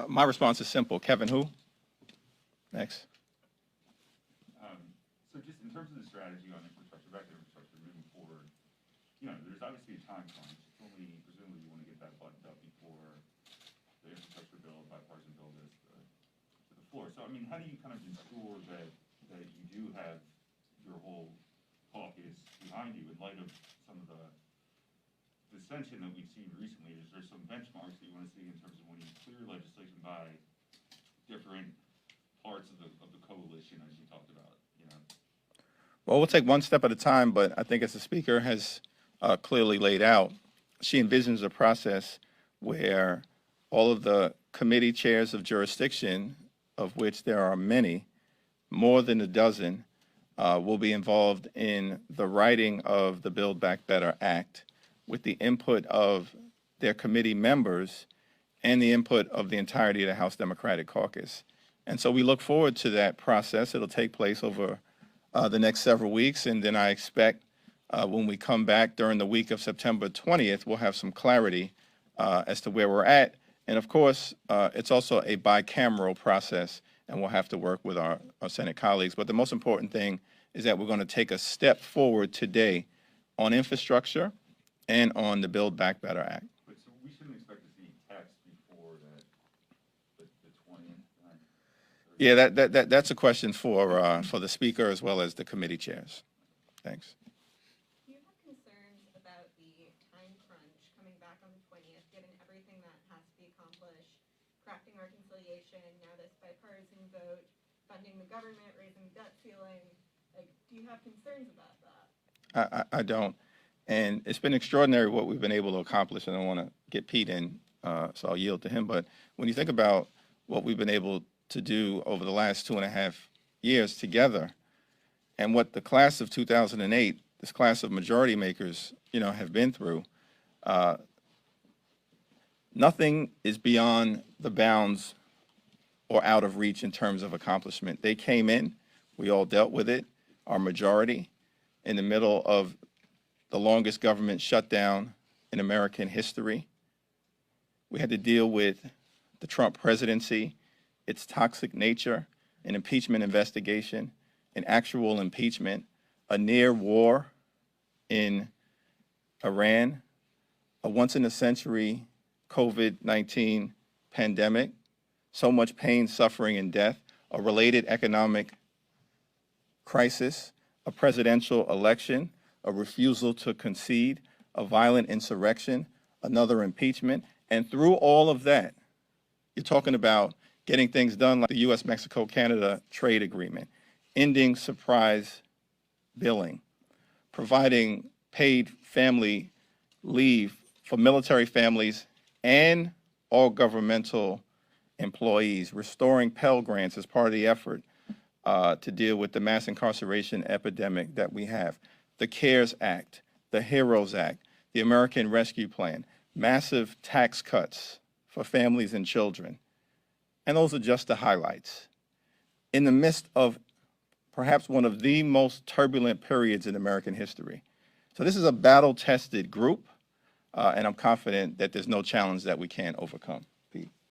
My response is simple. Kevin, who? Next. So just in terms of the strategy on infrastructure, back to infrastructure moving forward, there's obviously a time crunch. It's only, presumably you want to get that buttoned up before the infrastructure bill, bipartisan bill goes to the floor. So, I mean, how do you kind of ensure that you do have your whole caucus behind you in light of some of the dissension that we've seen recently? Is there some benchmarks that you want to see in terms of when you clear legislation by different parts of the coalition, as you talked about, Well, we'll take one step at a time, but I think as the speaker has clearly laid out, she envisions a process where all of the committee chairs of jurisdiction, of which there are many, more than a dozen, will be involved in the writing of the Build Back Better Act with the input of their committee members and the input of the entirety of the House Democratic Caucus. And so we look forward to that process. It'll take place over the next several weeks, and then I expect when we come back during the week of September 20th, we'll have some clarity as to where we're at. And of course, it's also a bicameral process, and we'll have to work with our Senate colleagues. But the most important thing is that we're going to take a step forward today on infrastructure and on the Build Back Better Act. But so we shouldn't expect to see text before the 20th, right? Yeah, that's a question for the speaker as well as the committee chairs. Thanks. Do you have concerns about the time crunch coming back on the 20th, given everything that has to be accomplished, crafting reconciliation, now this bipartisan vote, funding the government, raising the debt ceiling? Like, do you have concerns about that? I don't. And it's been extraordinary what we've been able to accomplish, and I want to get Pete in, so I'll yield to him. But when you think about what we've been able to do over the last 2.5 years together, and what the class of 2008, this class of majority makers, have been through, nothing is beyond the bounds or out of reach in terms of accomplishment. They came in, we all dealt with it, our majority, in the middle of the longest government shutdown in American history. We had to deal with the Trump presidency, its toxic nature, an impeachment investigation, an actual impeachment, a near war in Iran, a once-in-a-century COVID-19 pandemic, so much pain, suffering, and death, a related economic crisis, a presidential election, a refusal to concede, a violent insurrection, another impeachment. And through all of that, you're talking about getting things done like the U.S. Mexico-Canada trade agreement, ending surprise billing, providing paid family leave for military families and all governmental employees, restoring Pell Grants as part of the effort to deal with the mass incarceration epidemic that we have, the CARES Act, the HEROES Act, the American Rescue Plan, massive tax cuts for families and children. And those are just the highlights. In the midst of perhaps one of the most turbulent periods in American history. So this is a battle-tested group, and I'm confident that there's no challenge that we can't overcome. Pete.